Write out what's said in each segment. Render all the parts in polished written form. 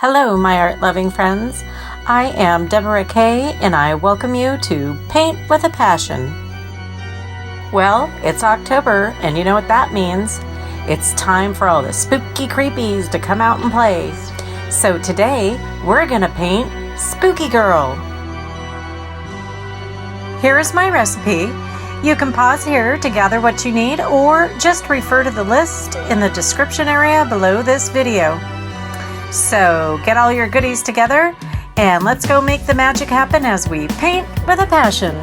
Hello, my art-loving friends. I am Deborah Kaye, and I welcome you to Paint with a Passion. Well, it's October, and you know what that means. It's time for all the spooky creepies to come out and play. So today, we're gonna paint Spooky Girl. Here is my recipe. You can pause here to gather what you need, or just refer to the list in the description area below this video. So get all your goodies together and let's go make the magic happen as we paint with a passion.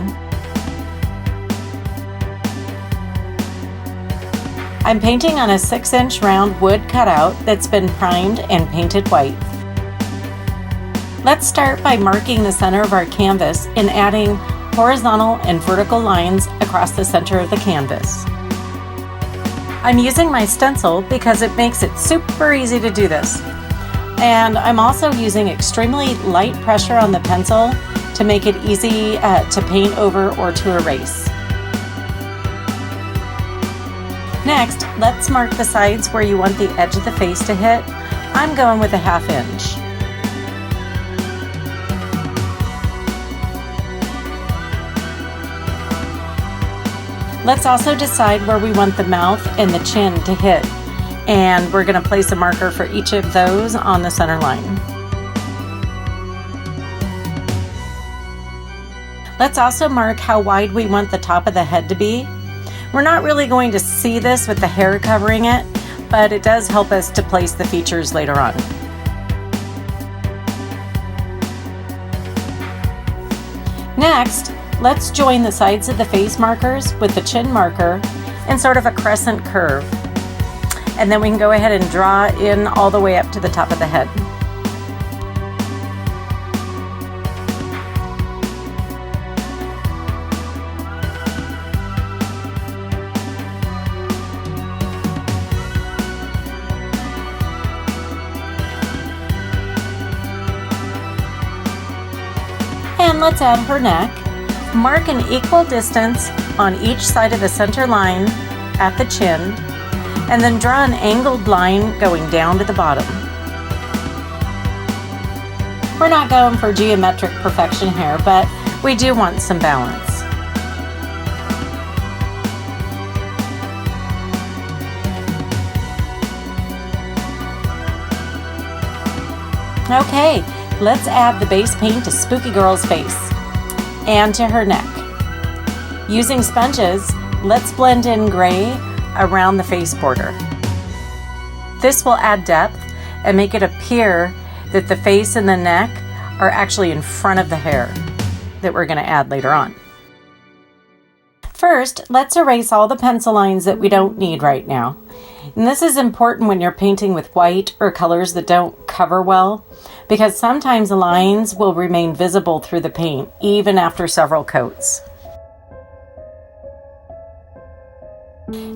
I'm painting on a 6-inch round wood cutout that's been primed and painted white. Let's start by marking the center of our canvas and adding horizontal and vertical lines across the center of the canvas. I'm using my stencil because it makes it super easy to do this. And I'm also using extremely light pressure on the pencil to make it easy to paint over or to erase. Next, let's mark the sides where you want the edge of the face to hit. I'm going with a 1/2 inch. Let's also decide where we want the mouth and the chin to hit. And we're going to place a marker for each of those on the center line. Let's also mark how wide we want the top of the head to be. We're not really going to see this with the hair covering it, but it does help us to place the features later on. Next, let's join the sides of the face markers with the chin marker in sort of a crescent curve. And then we can go ahead and draw in all the way up to the top of the head. And let's add her neck. Mark an equal distance on each side of the center line at the chin, and then draw an angled line going down to the bottom. We're not going for geometric perfection here, but we do want some balance. Okay, let's add the base paint to Spooky Girl's face and to her neck. Using sponges, let's blend in gray around the face border. This will add depth and make it appear that the face and the neck are actually in front of the hair that we're going to add later on. First, let's erase all the pencil lines that we don't need right now. And this is important when you're painting with white or colors that don't cover well, because sometimes the lines will remain visible through the paint even after several coats.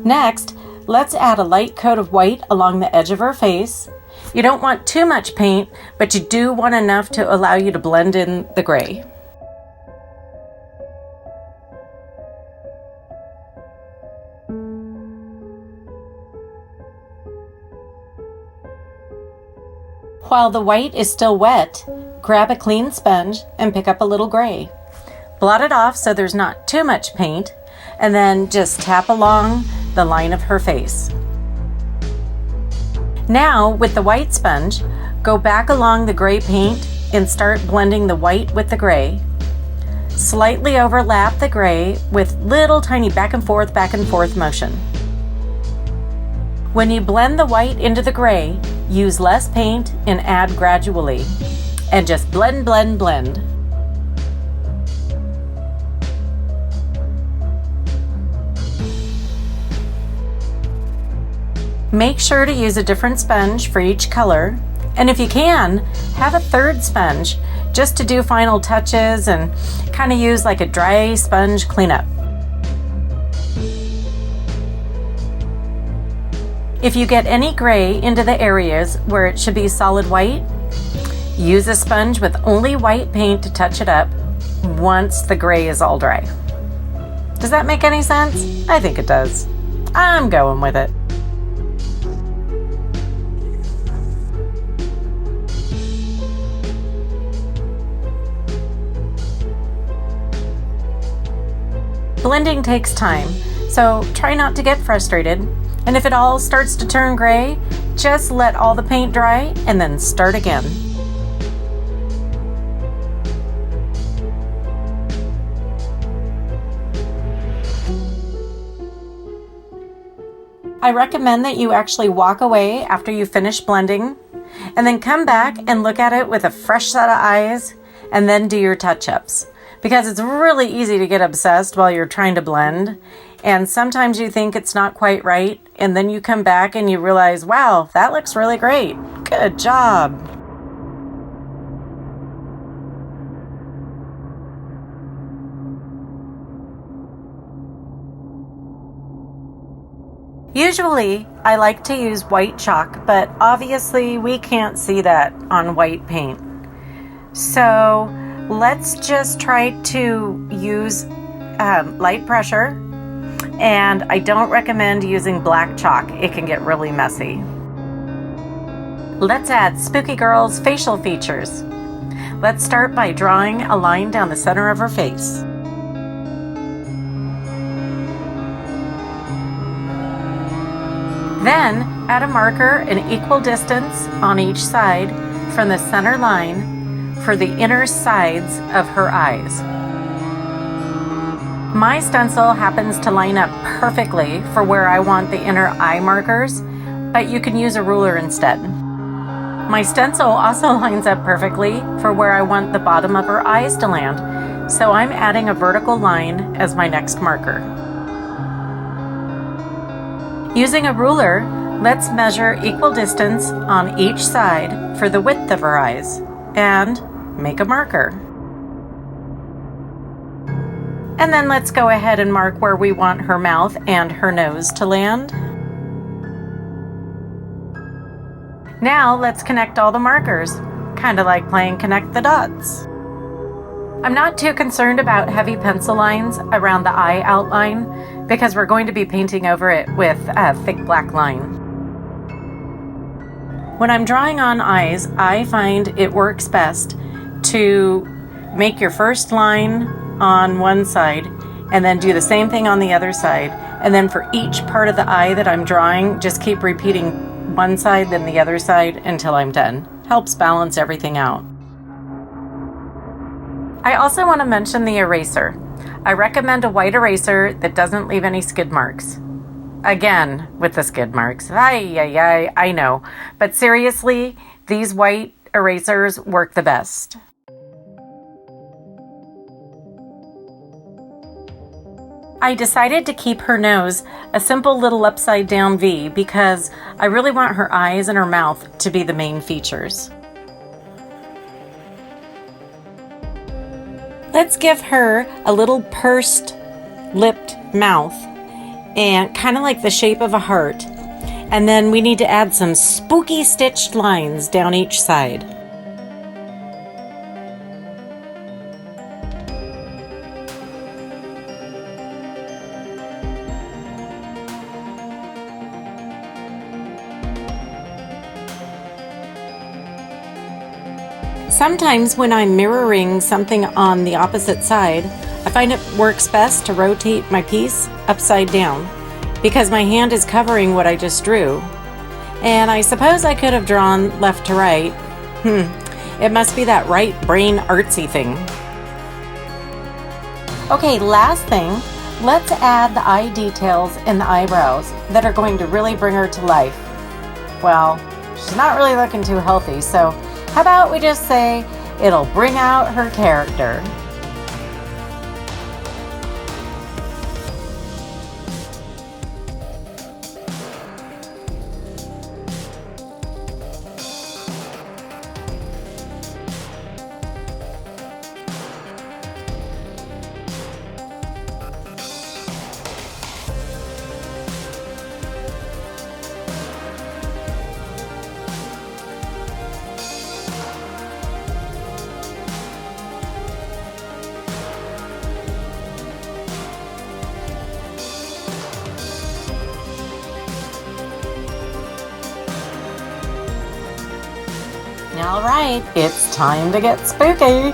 Next, let's add a light coat of white along the edge of her face. You don't want too much paint, but you do want enough to allow you to blend in the gray. While the white is still wet, grab a clean sponge and pick up a little gray. Blot it off so there's not too much paint, and then just tap along the line of her face. Now, with the white sponge, go back along the gray paint and start blending the white with the gray. Slightly overlap the gray with little tiny back and forth motion. When you blend the white into the gray, use less paint and add gradually. And just blend, blend, blend. Make sure to use a different sponge for each color, and if you can, have a third sponge just to do final touches and kind of use like a dry sponge cleanup. If you get any gray into the areas where it should be solid white, use a sponge with only white paint to touch it up once the gray is all dry. Does that make any sense? I think it does. I'm going with it. Blending takes time, so try not to get frustrated. And if it all starts to turn gray, just let all the paint dry and then start again. I recommend that you actually walk away after you finish blending and then come back and look at it with a fresh set of eyes and then do your touch-ups, because it's really easy to get obsessed while you're trying to blend, and sometimes you think it's not quite right and then you come back and you realize, wow, that looks really great. Good job. Usually, I like to use white chalk, but obviously we can't see that on white paint. So let's just try to use light pressure, and I don't recommend using black chalk. It can get really messy. Let's add Spooky Girl's facial features. Let's start by drawing a line down the center of her face. Then, add a marker an equal distance on each side from the center line for the inner sides of her eyes. My stencil happens to line up perfectly for where I want the inner eye markers, but you can use a ruler instead. My stencil also lines up perfectly for where I want the bottom of her eyes to land, so I'm adding a vertical line as my next marker. Using a ruler, let's measure equal distance on each side for the width of her eyes and make a marker. And then let's go ahead and mark where we want her mouth and her nose to land. Now let's connect all the markers, kind of like playing connect the dots. I'm not too concerned about heavy pencil lines around the eye outline because we're going to be painting over it with a thick black line. When I'm drawing on eyes, I find it works best to make your first line on one side and then do the same thing on the other side. And then for each part of the eye that I'm drawing, just keep repeating one side then the other side until I'm done. Helps balance everything out. I also want to mention the eraser. I recommend a white eraser that doesn't leave any skid marks. Again, with the skid marks. I know. But seriously, these white erasers work the best. I decided to keep her nose a simple little upside down V because I really want her eyes and her mouth to be the main features. Let's give her a little pursed lipped mouth and kind of like the shape of a heart. And then we need to add some spooky stitched lines down each side. Sometimes when I'm mirroring something on the opposite side, I find it works best to rotate my piece upside down because my hand is covering what I just drew. And I suppose I could have drawn left to right. It must be that right brain artsy thing. Okay, last thing, let's add the eye details and the eyebrows that are going to really bring her to life. Well, she's not really looking too healthy, so how about we just say it'll bring out her character. All right, it's time to get spooky.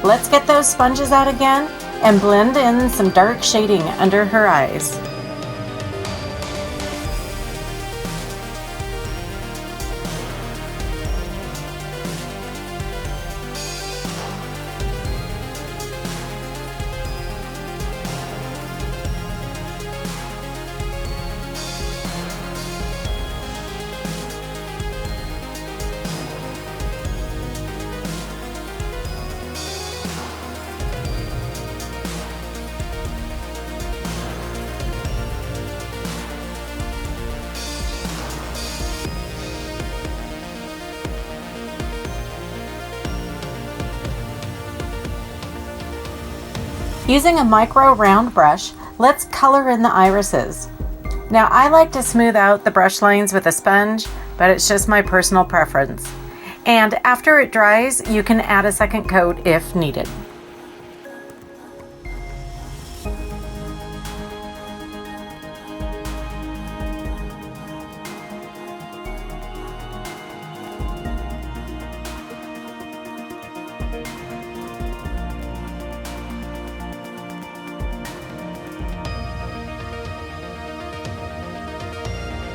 Let's get those sponges out again and blend in some dark shading under her eyes. Using a micro round brush, let's color in the irises. Now I like to smooth out the brush lines with a sponge, but it's just my personal preference. And after it dries, you can add a second coat if needed.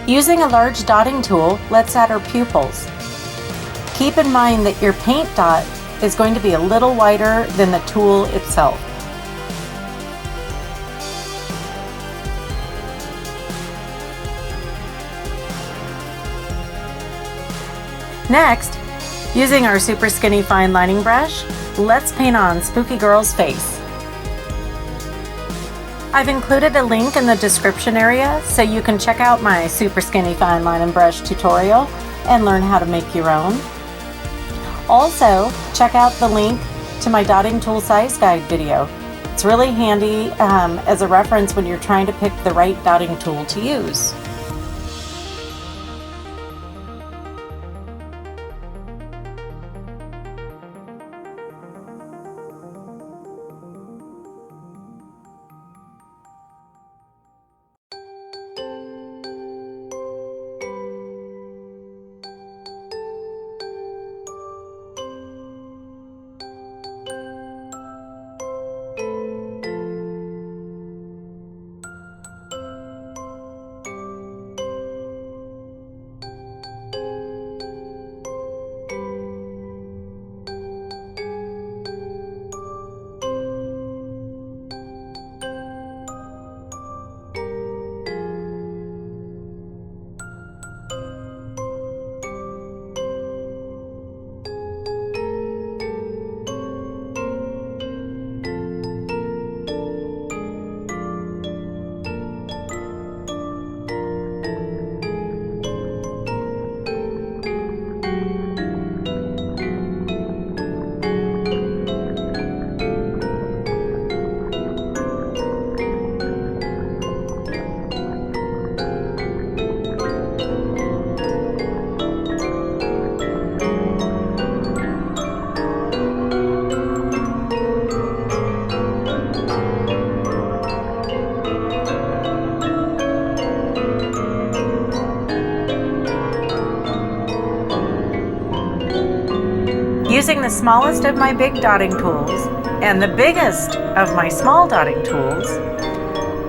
Using a large dotting tool, let's add our pupils. Keep in mind that your paint dot is going to be a little wider than the tool itself. Next, using our super skinny fine lining brush, let's paint on Spooky Girl's face. I've included a link in the description area so you can check out my super skinny fine line and brush tutorial and learn how to make your own. Also, check out the link to my dotting tool size guide video. It's really handy as a reference when you're trying to pick the right dotting tool to use. Using the smallest of my big dotting tools and the biggest of my small dotting tools,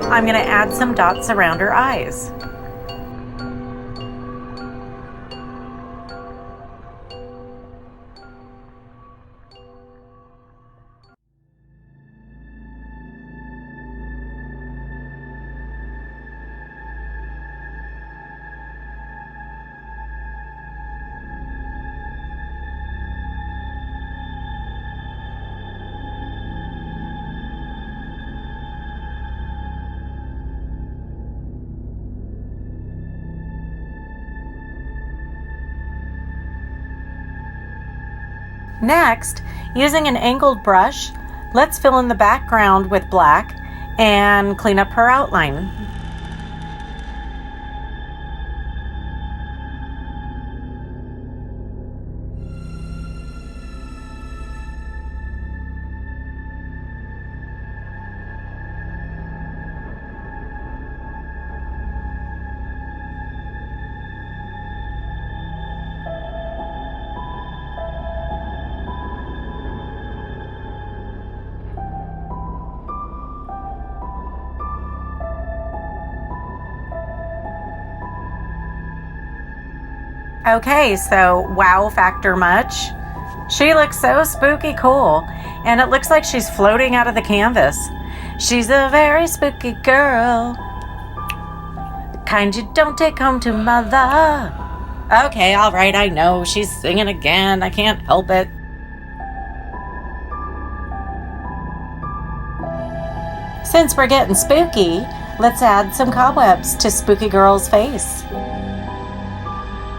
I'm going to add some dots around her eyes. Next, using an angled brush, let's fill in the background with black and clean up her outline. Okay, so wow factor much? She looks so spooky cool, and it looks like she's floating out of the canvas. She's a very spooky girl, the kind you don't take home to mother. Okay, all right, I know, she's singing again. I can't help it. Since we're getting spooky, let's add some cobwebs to Spooky Girl's face.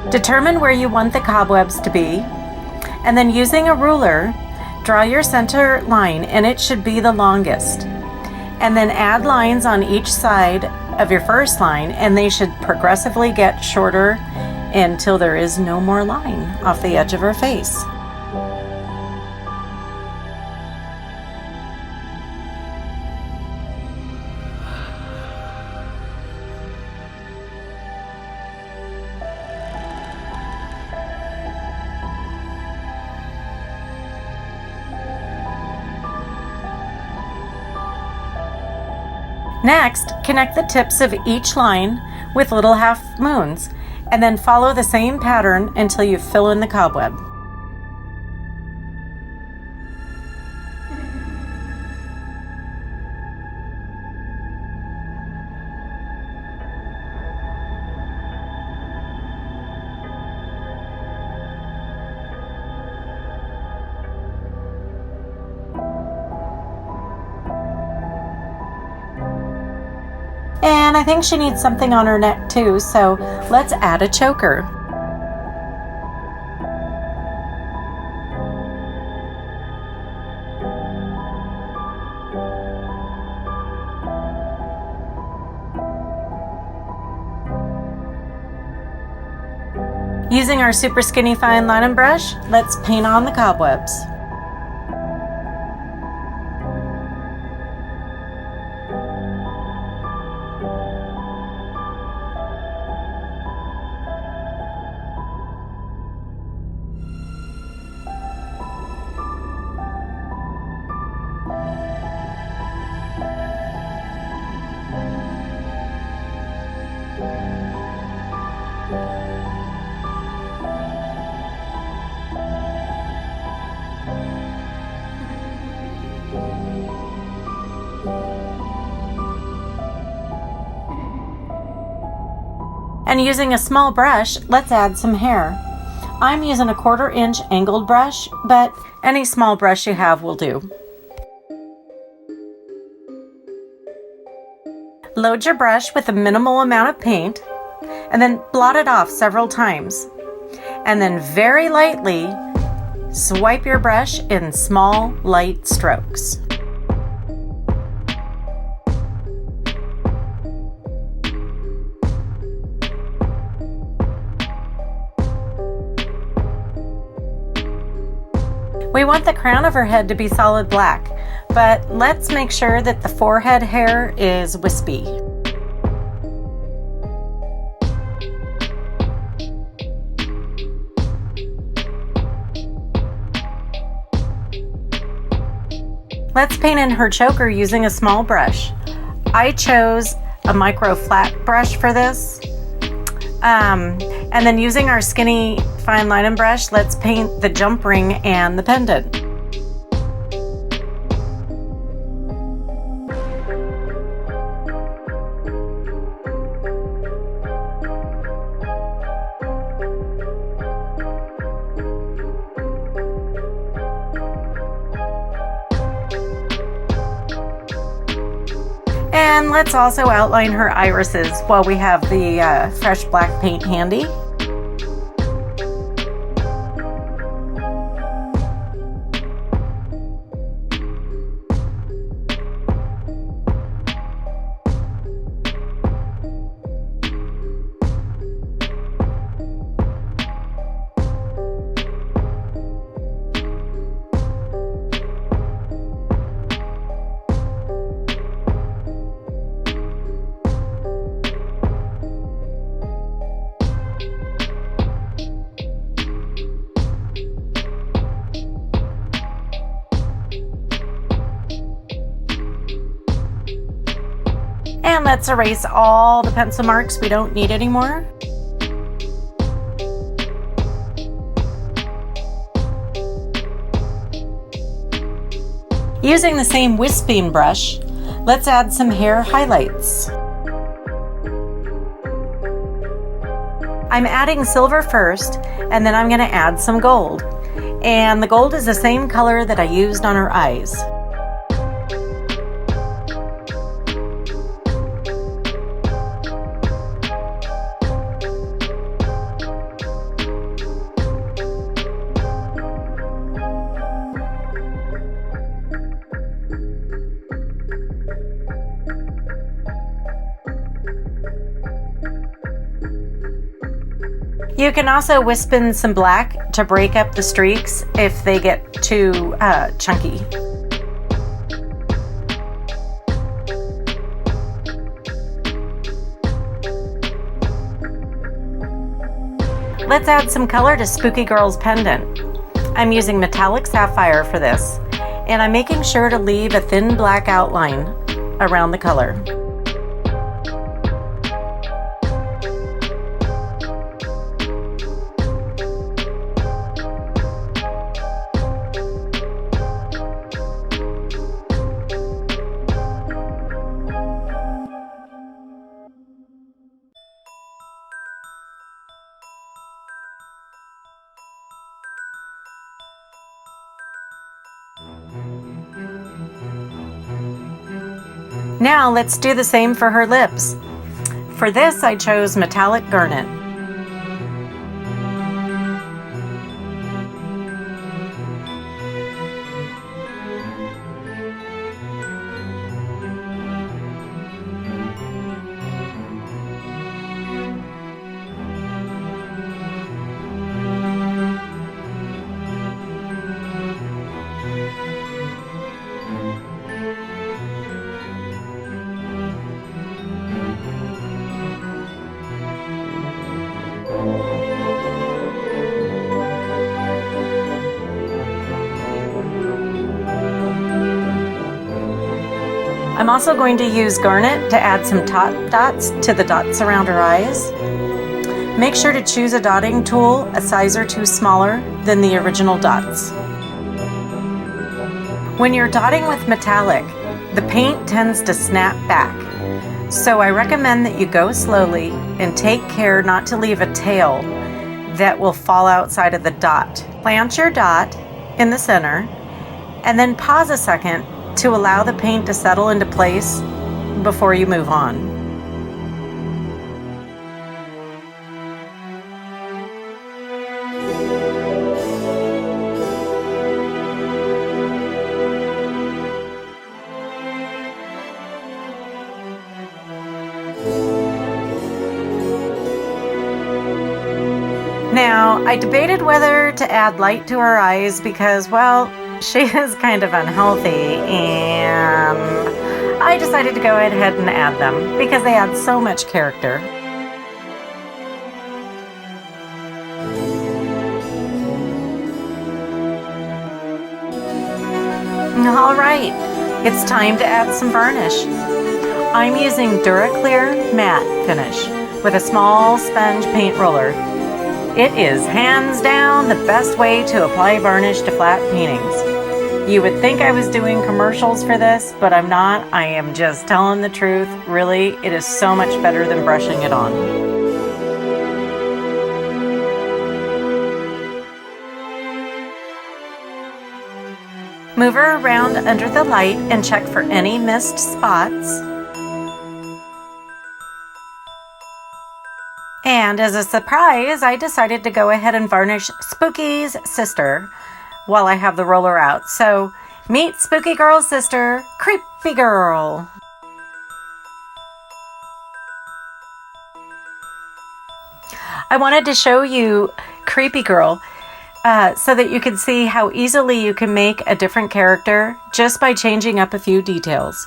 Determine where you want the cobwebs to be, and then using a ruler, draw your center line, and it should be the longest. And then add lines on each side of your first line, and they should progressively get shorter until there is no more line off the edge of her face. Next, connect the tips of each line with little half moons, and then follow the same pattern until you fill in the cobweb. And I think she needs something on her neck too, so let's add a choker. Using our super skinny fine linen brush, let's paint on the cobwebs. And using a small brush, let's add some hair. I'm using a 1/4 inch angled brush, but any small brush you have will do. Load your brush with a minimal amount of paint, and then blot it off several times. And then very lightly, swipe your brush in small, light strokes. We want the crown of her head to be solid black, but let's make sure that the forehead hair is wispy. Let's paint in her choker using a small brush. I chose a micro flat brush for this. And then using our skinny fine linen brush, let's paint the jump ring and the pendant. And let's also outline her irises while we have the fresh black paint handy. And let's erase all the pencil marks we don't need anymore. Using the same wisping brush, let's add some hair highlights. I'm adding silver first, and then I'm going to add some gold. And the gold is the same color that I used on her eyes. You can also wisp in some black to break up the streaks if they get too chunky. Let's add some color to Spooky Girl's pendant. I'm using metallic sapphire for this, and I'm making sure to leave a thin black outline around the color. Now let's do the same for her lips. For this, I chose metallic garnet. I'm also going to use garnet to add some top dots to the dots around her eyes. Make sure to choose a dotting tool a size or two smaller than the original dots. When you're dotting with metallic, the paint tends to snap back. So I recommend that you go slowly and take care not to leave a tail that will fall outside of the dot. Plant your dot in the center and then pause a second to allow the paint to settle into place before you move on. Now, I debated whether to add light to her eyes because, well, she is kind of unhealthy, and I decided to go ahead and add them because they add so much character. All right, it's time to add some varnish. I'm using DuraClear Matte Finish with a small sponge paint roller. It is hands down the best way to apply varnish to flat paintings. You would think I was doing commercials for this, but I'm not. I am just telling the truth. Really, it is so much better than brushing it on. Move her around under the light and check for any missed spots. And as a surprise, I decided to go ahead and varnish Spooky's sister while I have the roller out. So meet Spooky Girl's sister, Creepy Girl. I wanted to show you Creepy Girl so that you can see how easily you can make a different character just by changing up a few details.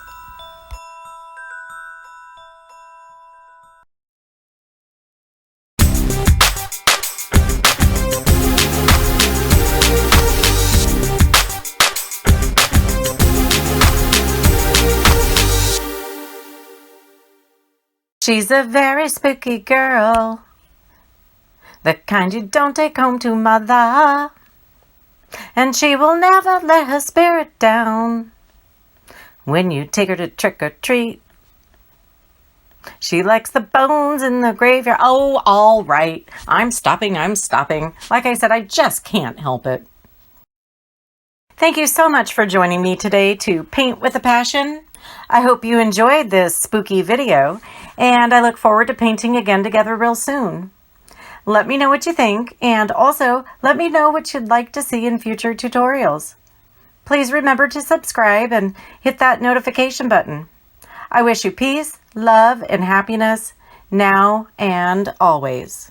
She's a very spooky girl, the kind you don't take home to mother, and she will never let her spirit down, when you take her to trick or treat. She likes the bones in the graveyard. Oh, all right. I'm stopping. Like I said, I just can't help it. Thank you so much for joining me today to Paint with a Passion. I hope you enjoyed this spooky video, and I look forward to painting again together real soon. Let me know what you think, and also let me know what you'd like to see in future tutorials. Please remember to subscribe and hit that notification button. I wish you peace, love, and happiness now and always.